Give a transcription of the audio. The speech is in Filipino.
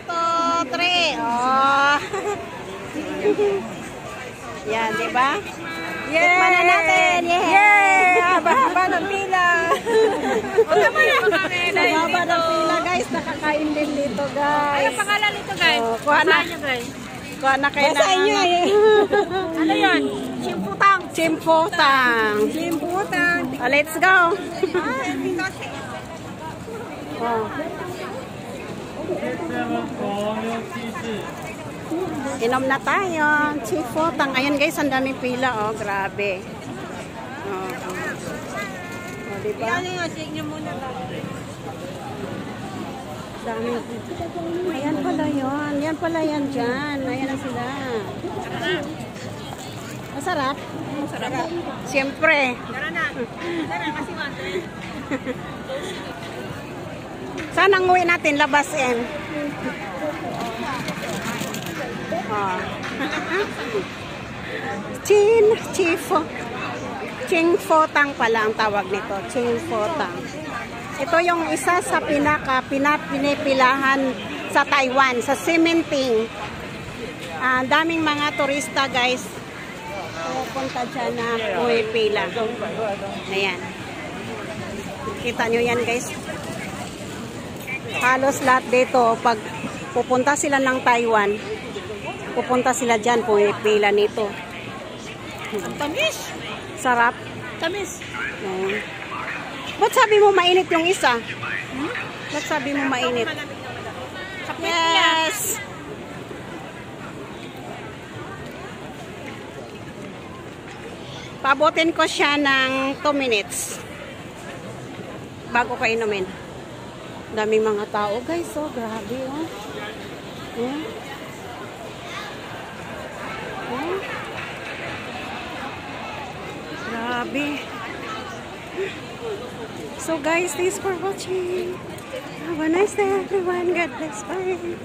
2, 3. Oh. Yan, di ba? Yay! Tikman na natin. Yay! Haba-haba ng pila. Haba ng pila, guys. Nakakain din dito, guys. Ano pangalan nito, guys? Oh, kuha na. guys. Kuha na kayo na. Ano yun? Chimputang. Chimputang. Chimputang. Oh, let's go. Oh. Inom na tayo. Chimputang. Ayan guys, ang daming pila. Oh, grabe. Oh, oh, diba? Shake nyo muna lang. Daming. Ayan pala yun. Yan pala yan dyan. Ayan na sila. Masarap? Masarap. Siyempre. Tara na. Tara, kasi Saan ang uwi natin? Labasin. Oh. Chimputang pala ang tawag nito. Chimputang. Ito yung isa sa pinipilahan sa Taiwan, sa cementing. Daming mga turista guys. Pupunta dyan na pumipila. Ayan. Kita nyo yan guys. Halos lahat dito, pag pupunta sila ng Taiwan, pupunta sila dyan, pumipila nito. Tamis. Sarap. Tamis. Ba't sabi mo mainit yung isa? Ba't sabi mo mainit? Yes! Pabutin ko siya ng 2 minutes bago ko inumin. Daming mga tao guys, oh, grabe oh. Grabe. So guys, thanks for watching. Have a nice day everyone. God bless. Bye.